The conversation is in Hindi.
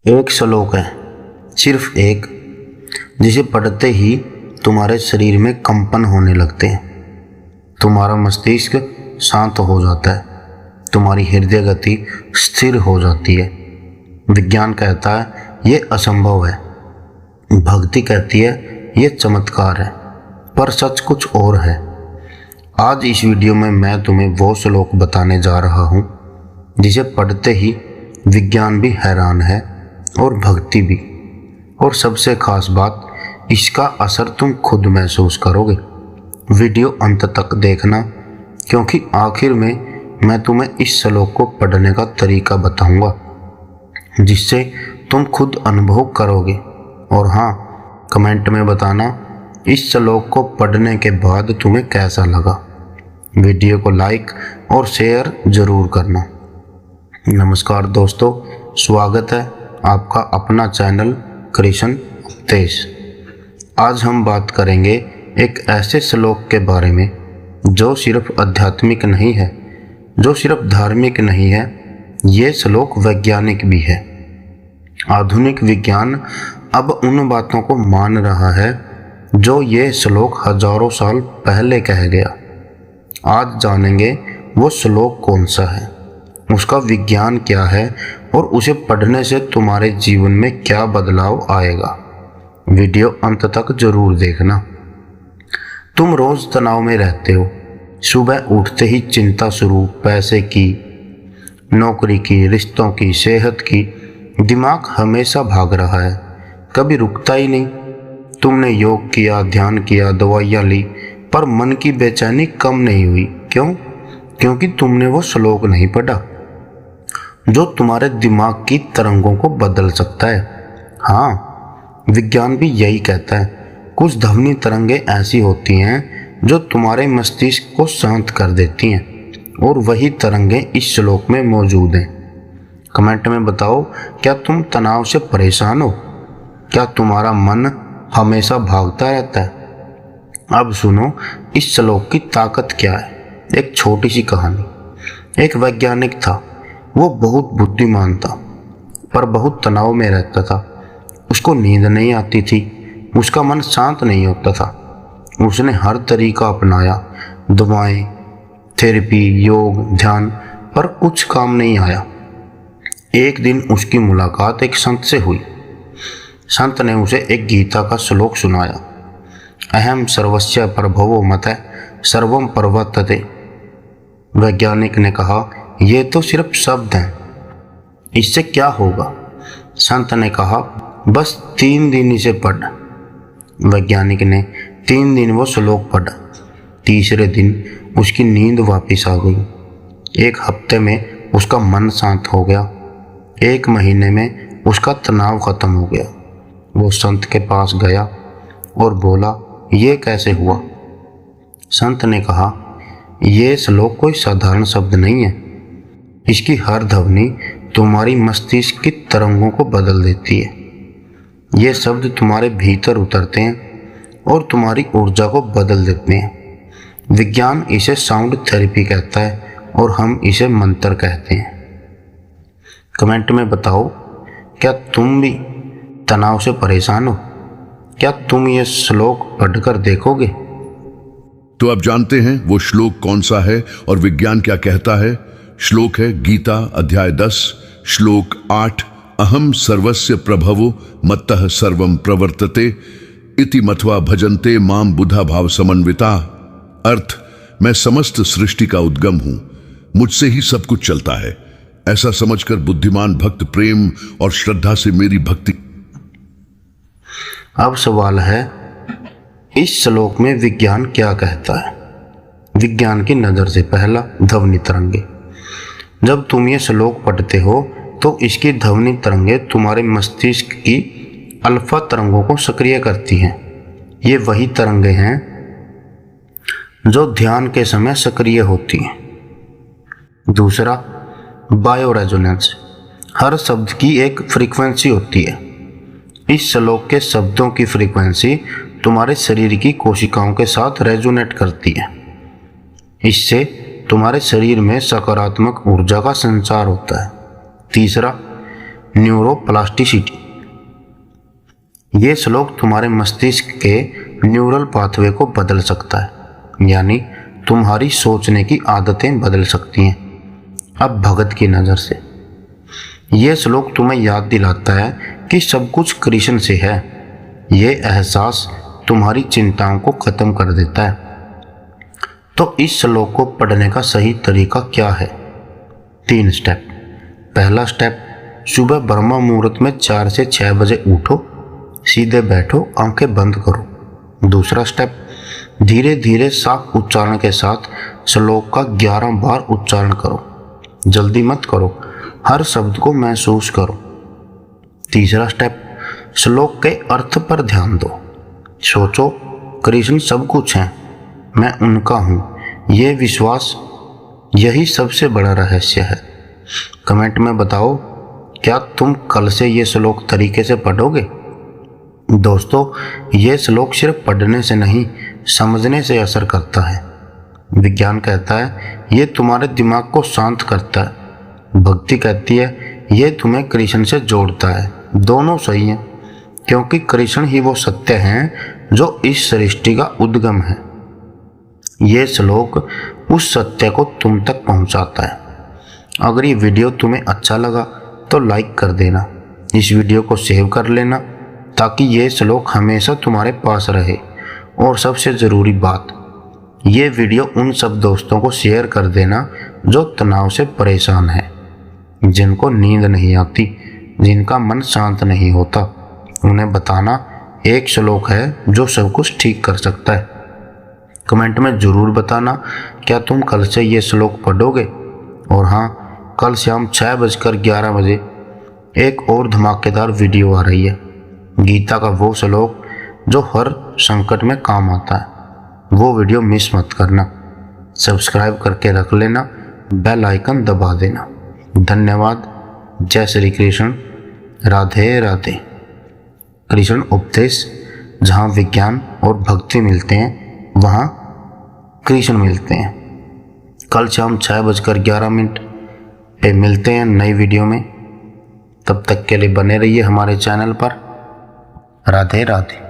एक श्लोक है, सिर्फ एक, जिसे पढ़ते ही तुम्हारे शरीर में कंपन होने लगते हैं, तुम्हारा मस्तिष्क शांत हो जाता है, तुम्हारी हृदय गति स्थिर हो जाती है। विज्ञान कहता है ये असंभव है, भक्ति कहती है ये चमत्कार है, पर सच कुछ और है। आज इस वीडियो में मैं तुम्हें वो श्लोक बताने जा रहा हूँ जिसे पढ़ते ही विज्ञान भी हैरान है और भक्ति भी, और सबसे खास बात, इसका असर तुम खुद महसूस करोगे। वीडियो अंत तक देखना, क्योंकि आखिर में मैं तुम्हें इस श्लोक को पढ़ने का तरीका बताऊंगा जिससे तुम खुद अनुभव करोगे। और हाँ, कमेंट में बताना इस श्लोक को पढ़ने के बाद तुम्हें कैसा लगा। वीडियो को लाइक और शेयर ज़रूर करना। नमस्कार दोस्तों, स्वागत है आपका अपना चैनल कृष्ण उपदेश। आज हम बात करेंगे एक ऐसे श्लोक के बारे में जो सिर्फ आध्यात्मिक नहीं है, जो सिर्फ धार्मिक नहीं है, ये श्लोक वैज्ञानिक भी है। आधुनिक विज्ञान अब उन बातों को मान रहा है जो ये श्लोक हजारों साल पहले कह गया। आज जानेंगे वो श्लोक कौन सा है, उसका विज्ञान क्या है और उसे पढ़ने से तुम्हारे जीवन में क्या बदलाव आएगा। वीडियो अंत तक जरूर देखना। तुम रोज तनाव में रहते हो, सुबह उठते ही चिंता शुरू, पैसे की, नौकरी की, रिश्तों की, सेहत की। दिमाग हमेशा भाग रहा है, कभी रुकता ही नहीं। तुमने योग किया, ध्यान किया, दवाइयाँ ली, पर मन की बेचैनी कम नहीं हुई। क्यों? क्योंकि तुमने वो श्लोक नहीं पढ़ा जो तुम्हारे दिमाग की तरंगों को बदल सकता है। हाँ, विज्ञान भी यही कहता है। कुछ ध्वनि तरंगें ऐसी होती हैं जो तुम्हारे मस्तिष्क को शांत कर देती हैं, और वही तरंगें इस श्लोक में मौजूद हैं। कमेंट में बताओ, क्या तुम तनाव से परेशान हो? क्या तुम्हारा मन हमेशा भागता रहता है? अब सुनो इस श्लोक की ताकत क्या है। एक छोटी सी कहानी। एक वैज्ञानिक था, वो बहुत बुद्धिमान था, पर बहुत तनाव में रहता था। उसको नींद नहीं आती थी, उसका मन शांत नहीं होता था। उसने हर तरीका अपनाया, दवाएं, थेरेपी, योग, ध्यान, पर कुछ काम नहीं आया। एक दिन उसकी मुलाकात एक संत से हुई। संत ने उसे एक गीता का श्लोक सुनाया। अहम सर्वस्य प्रभवो मतः सर्वम प्रवर्तते। वैज्ञानिक ने कहा, ये तो सिर्फ शब्द हैं, इससे क्या होगा? संत ने कहा, बस 3 दिन इसे पढ़। वैज्ञानिक ने 3 दिन वो श्लोक पढ़ा। तीसरे दिन उसकी नींद वापस आ गई। 1 हफ्ते में उसका मन शांत हो गया। 1 महीने में उसका तनाव खत्म हो गया। वो संत के पास गया और बोला, ये कैसे हुआ? संत ने कहा, ये श्लोक कोई साधारण शब्द नहीं है। इसकी हर ध्वनि तुम्हारी मस्तिष्क की तरंगों को बदल देती है। ये शब्द तुम्हारे भीतर उतरते हैं और तुम्हारी ऊर्जा को बदल देते हैं। विज्ञान इसे साउंड थेरेपी कहता है और हम इसे मंत्र कहते हैं। कमेंट में बताओ, क्या तुम भी तनाव से परेशान हो? क्या तुम ये श्लोक पढ़कर देखोगे? तो अब जानते हैं वो श्लोक कौन सा है और विज्ञान क्या कहता है। श्लोक है गीता अध्याय 10 श्लोक 8। अहम सर्वस्य प्रभवो मत्तः सर्वम प्रवर्तते इति मत्वा भजन्ते माम बुधा भाव समन्विता। अर्थ, मैं समस्त सृष्टि का उद्गम हूं, मुझसे ही सब कुछ चलता है, ऐसा समझकर बुद्धिमान भक्त प्रेम और श्रद्धा से मेरी भक्ति। अब सवाल है, इस श्लोक में विज्ञान क्या कहता है? विज्ञान की नज़र से पहला, ध्वनि तरंगे। जब तुम ये श्लोक पढ़ते हो तो इसकी ध्वनि तरंगें तुम्हारे मस्तिष्क की अल्फा तरंगों को सक्रिय करती हैं। ये वही तरंगें हैं जो ध्यान के समय सक्रिय होती हैं। दूसरा, बायो रेजोनेंस। हर शब्द की एक फ्रीक्वेंसी होती है। इस श्लोक के शब्दों की फ्रीक्वेंसी तुम्हारे शरीर की कोशिकाओं के साथ रेजोनेट करती है। इससे तुम्हारे शरीर में सकारात्मक ऊर्जा का संचार होता है। तीसरा, न्यूरोप्लास्टिसिटी। ये श्लोक तुम्हारे मस्तिष्क के न्यूरल पाथवे को बदल सकता है, यानी तुम्हारी सोचने की आदतें बदल सकती हैं। अब भगत की नज़र से ये श्लोक तुम्हें याद दिलाता है कि सब कुछ कृष्ण से है। ये एहसास तुम्हारी चिंताओं को ख़त्म कर देता है। तो इस श्लोक को पढ़ने का सही तरीका क्या है? 3 स्टेप। पहला स्टेप, सुबह ब्रह्म मुहूर्त में 4 से 6 बजे उठो, सीधे बैठो, आंखें बंद करो। दूसरा स्टेप, धीरे धीरे साफ उच्चारण के साथ श्लोक का 11 बार उच्चारण करो। जल्दी मत करो, हर शब्द को महसूस करो। तीसरा स्टेप, श्लोक के अर्थ पर ध्यान दो। सोचो, कृष्ण सब कुछ है, मैं उनका हूँ। ये विश्वास, यही सबसे बड़ा रहस्य है। कमेंट में बताओ, क्या तुम कल से ये श्लोक तरीके से पढ़ोगे? दोस्तों, ये श्लोक सिर्फ पढ़ने से नहीं, समझने से असर करता है। विज्ञान कहता है ये तुम्हारे दिमाग को शांत करता है। भक्ति कहती है ये तुम्हें कृष्ण से जोड़ता है। दोनों सही हैं, क्योंकि कृष्ण ही वो सत्य हैं जो इस सृष्टि का उद्गम है। ये श्लोक उस सत्य को तुम तक पहुंचाता है। अगर ये वीडियो तुम्हें अच्छा लगा तो लाइक कर देना, इस वीडियो को सेव कर लेना ताकि ये श्लोक हमेशा तुम्हारे पास रहे। और सबसे ज़रूरी बात, ये वीडियो उन सब दोस्तों को शेयर कर देना जो तनाव से परेशान हैं, जिनको नींद नहीं आती, जिनका मन शांत नहीं होता। उन्हें बताना एक श्लोक है जो सब कुछ ठीक कर सकता है। कमेंट में ज़रूर बताना क्या तुम कल से ये श्लोक पढ़ोगे। और हाँ, कल शाम 6:11 बजे एक और धमाकेदार वीडियो आ रही है। गीता का वो श्लोक जो हर संकट में काम आता है। वो वीडियो मिस मत करना। सब्सक्राइब करके रख लेना, बेल आइकन दबा देना। धन्यवाद। जय श्री कृष्ण। राधे राधे। कृष्ण उपदेश, जहाँ विज्ञान और भक्ति मिलते हैं वहाँ कृष्ण मिलते हैं। कल शाम 6:11 पे मिलते हैं नई वीडियो में। तब तक के लिए बने रहिए हमारे चैनल पर। राधे राधे।